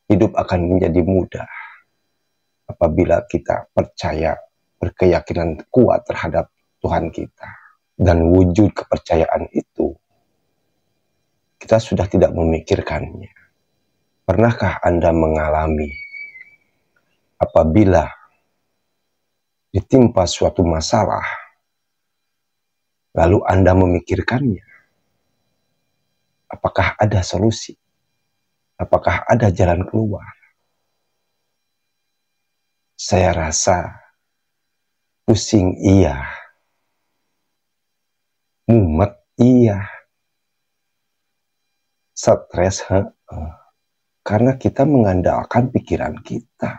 Hidup akan menjadi mudah apabila kita percaya, berkeyakinan kuat terhadap Tuhan kita. Dan wujud kepercayaan itu, kita sudah tidak memikirkannya. Pernahkah Anda mengalami apabila ditimpa suatu masalah, lalu Anda memikirkannya? Apakah ada solusi? Apakah ada jalan keluar? Saya rasa pusing iya, mumet iya, stres karena kita mengandalkan pikiran kita,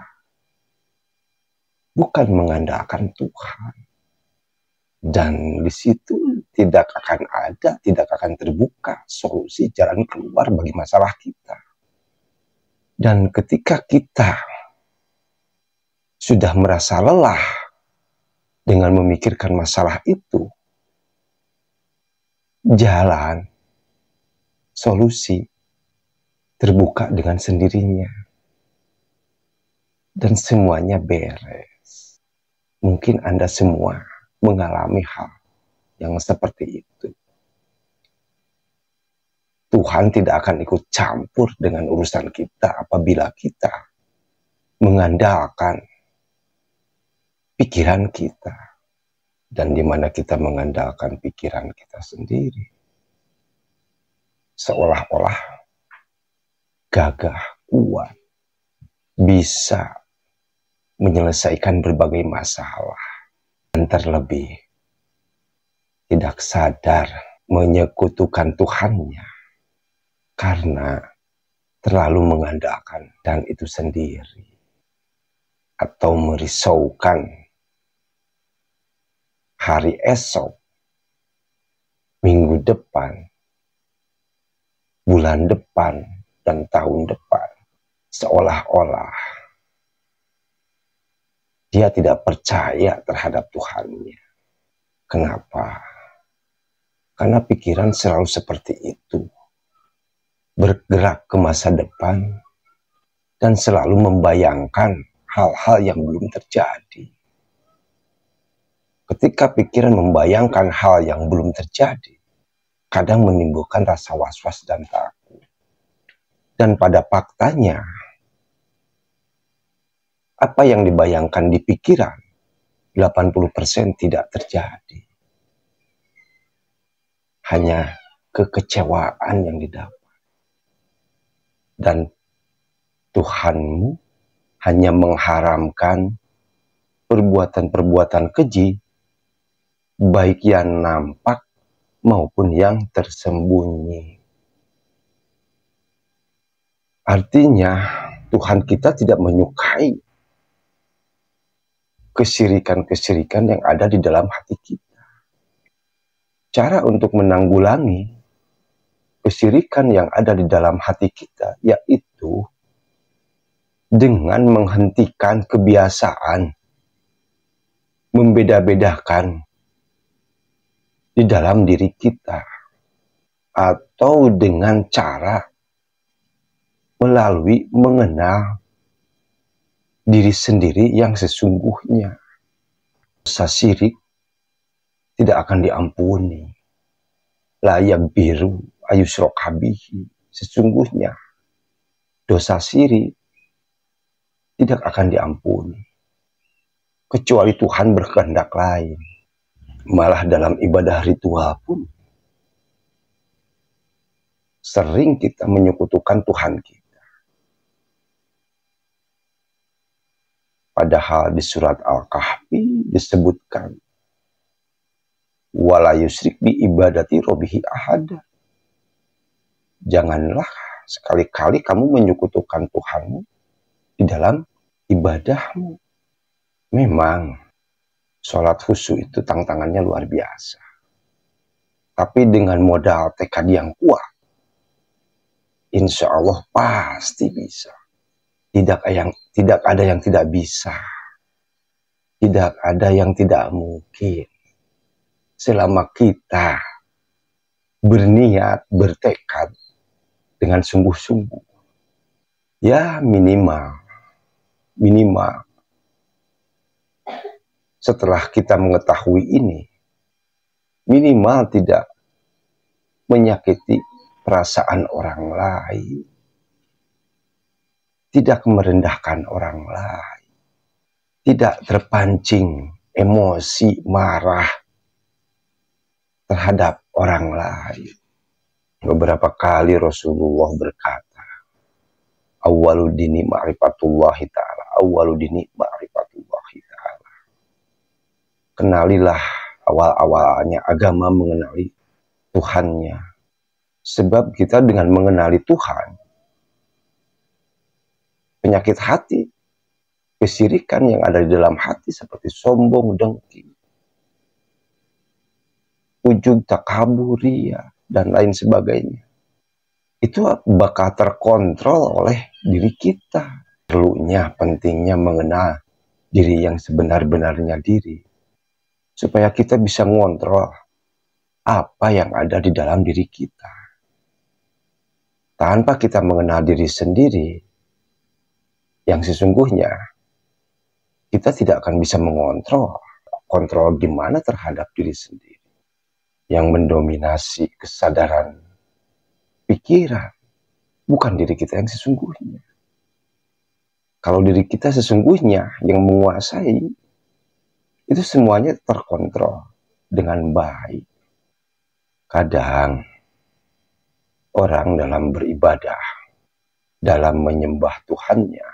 bukan mengandalkan Tuhan. Dan di situ tidak akan terbuka solusi jalan keluar bagi masalah kita. Dan ketika kita sudah merasa lelah dengan memikirkan masalah itu, jalan solusi terbuka dengan sendirinya. Dan semuanya beres. Mungkin Anda semua mengalami hal yang seperti itu. Tuhan tidak akan ikut campur dengan urusan kita apabila kita mengandalkan pikiran kita. Dan di mana kita mengandalkan pikiran kita sendiri, seolah-olah gagah, kuat, bisa menyelesaikan berbagai masalah. Dan terlebih, tidak sadar menyekutukan Tuhannya karena terlalu mengandalkan dan itu sendiri. Atau merisaukan hari esok, minggu depan, bulan depan, dan tahun depan. Seolah-olah dia tidak percaya terhadap Tuhannya. Kenapa? Karena pikiran selalu seperti itu. Bergerak ke masa depan dan selalu membayangkan hal-hal yang belum terjadi. Ketika pikiran membayangkan hal yang belum terjadi, kadang menimbulkan rasa was-was dan takut. Dan pada faktanya, apa yang dibayangkan di pikiran, 80% tidak terjadi. Hanya kekecewaan yang didapat. Dan Tuhanmu hanya mengharamkan perbuatan-perbuatan keji, baik yang nampak maupun yang tersembunyi. Artinya, Tuhan kita tidak menyukai kesyirikan-kesyirikan yang ada di dalam hati kita. Cara untuk menanggulangi kesyirikan yang ada di dalam hati kita, yaitu dengan menghentikan kebiasaan membeda-bedakan di dalam diri kita, atau dengan cara melalui mengenal diri sendiri yang sesungguhnya. Dosa syirik tidak akan diampuni. La yaghfiru ayyushraka bihi. Sesungguhnya dosa syirik tidak akan diampuni kecuali Tuhan berkehendak lain. Malah dalam ibadah ritual pun sering kita menyekutukan Tuhan kita. Padahal di surat Al-Kahfi disebutkan wala yusyrik bi ibadati rabbihi ahada. Janganlah sekali-kali kamu menyekutukan Tuhanmu di dalam ibadahmu. Memang sholat khusyuk itu tantangannya luar biasa. Tapi dengan modal tekad yang kuat, insya Allah pasti bisa. Tidak ada yang tidak bisa. Tidak ada yang tidak mungkin. Selama kita berniat, bertekad dengan sungguh-sungguh. Ya minimal setelah kita mengetahui ini, minimal tidak menyakiti perasaan orang lain, tidak merendahkan orang lain, tidak terpancing emosi marah terhadap orang lain. Beberapa kali Rasulullah berkata, awwaludini ma'rifatullahi ta'ala, awwaludini ma'rifatullahi ta'ala. Kenalilah awal-awalnya agama mengenali Tuhannya. Sebab kita dengan mengenali Tuhan, penyakit hati, kesirikan yang ada di dalam hati seperti sombong, dengki, ujub, takabur, ria, dan lain sebagainya, itu bakal terkontrol oleh diri kita. Perlunya, pentingnya mengenal diri yang sebenar-benarnya diri, supaya kita bisa ngontrol apa yang ada di dalam diri kita. Tanpa kita mengenal diri sendiri yang sesungguhnya, kita tidak akan bisa mengontrol. Kontrol gimana terhadap diri sendiri yang mendominasi kesadaran pikiran, bukan diri kita yang sesungguhnya. Kalau diri kita sesungguhnya yang menguasai, itu semuanya terkontrol dengan baik. Kadang orang dalam beribadah, dalam menyembah Tuhannya,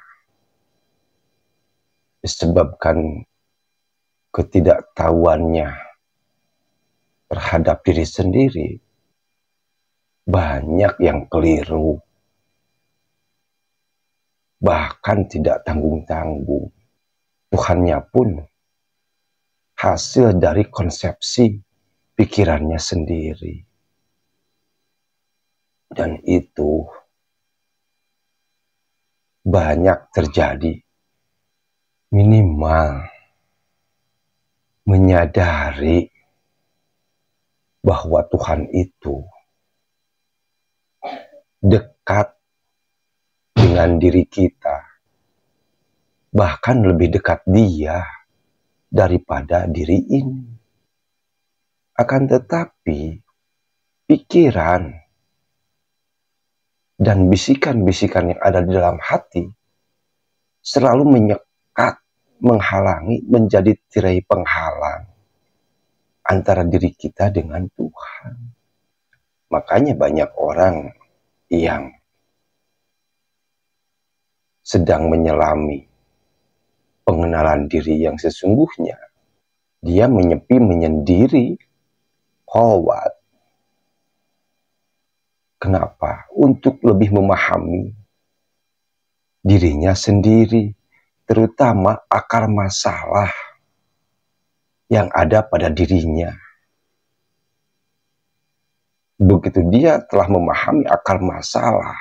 disebabkan ketidaktahuannya terhadap diri sendiri, banyak yang keliru, bahkan tidak tanggung-tanggung. Tuhannya pun hasil dari konsepsi pikirannya sendiri. Dan itu banyak terjadi. Minimal menyadari bahwa Tuhan itu dekat dengan diri kita, bahkan lebih dekat Dia daripada diri ini. Akan tetapi pikiran dan bisikan-bisikan yang ada di dalam hati selalu menyekat, menghalangi, menjadi tirai penghalang antara diri kita dengan Tuhan. Makanya banyak orang yang sedang menyelami pengenalan diri yang sesungguhnya, dia menyepi, menyendiri, khalwat. Kenapa? Untuk lebih memahami dirinya sendiri, terutama akar masalah yang ada pada dirinya. Begitu dia telah memahami akar masalah,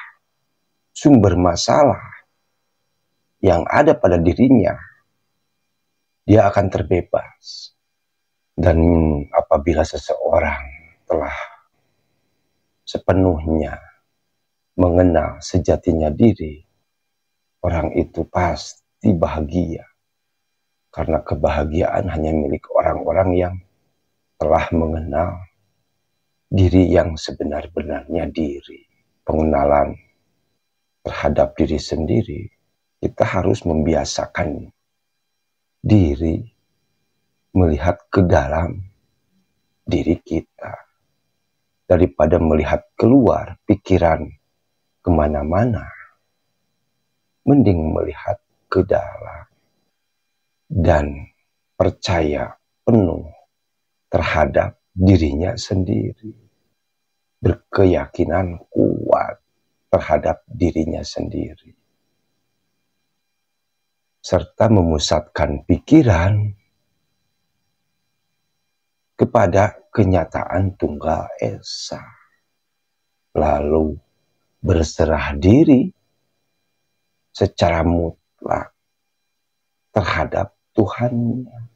sumber masalah yang ada pada dirinya, dia akan terbebas. Dan apabila seseorang telah sepenuhnya mengenal sejatinya diri, orang itu pasti bahagia. Karena kebahagiaan hanya milik orang-orang yang telah mengenal diri yang sebenar-benarnya diri. Pengenalan terhadap diri sendiri, kita harus membiasakan diri melihat ke dalam diri kita. Daripada melihat keluar pikiran kemana-mana, mending melihat ke dalam dan percaya penuh terhadap dirinya sendiri. Berkeyakinan kuat terhadap dirinya sendiri. Serta memusatkan pikiran kepada kenyataan tunggal esa. Lalu berserah diri secara mutlak terhadap Tuhannya.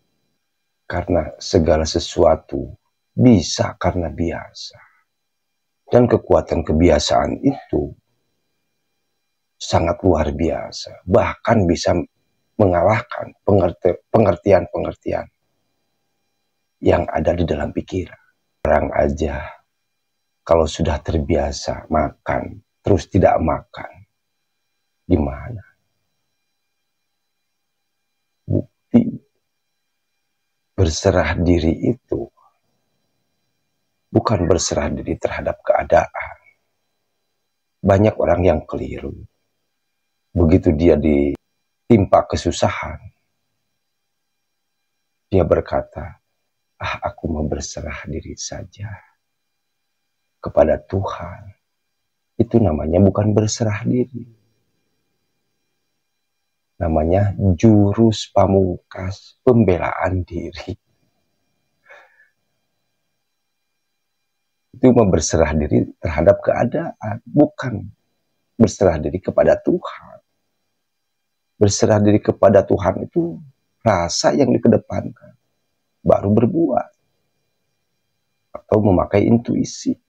Karena segala sesuatu bisa karena biasa. Dan kekuatan kebiasaan itu sangat luar biasa, bahkan bisa mengalahkan pengertian-pengertian yang ada di dalam pikiran. Orang aja kalau sudah terbiasa makan, terus tidak makan, gimana? Bukti berserah diri itu bukan berserah diri terhadap keadaan. Banyak orang yang keliru. Begitu dia ditimpa kesusahan, dia berkata, aku mau berserah diri saja kepada Tuhan. Itu namanya bukan berserah diri. Namanya jurus pamungkas pembelaan diri. Itu mau berserah diri terhadap keadaan, bukan berserah diri kepada Tuhan. Berserah diri kepada Tuhan itu rasa yang dikedepankan, baru berbuat atau memakai intuisi.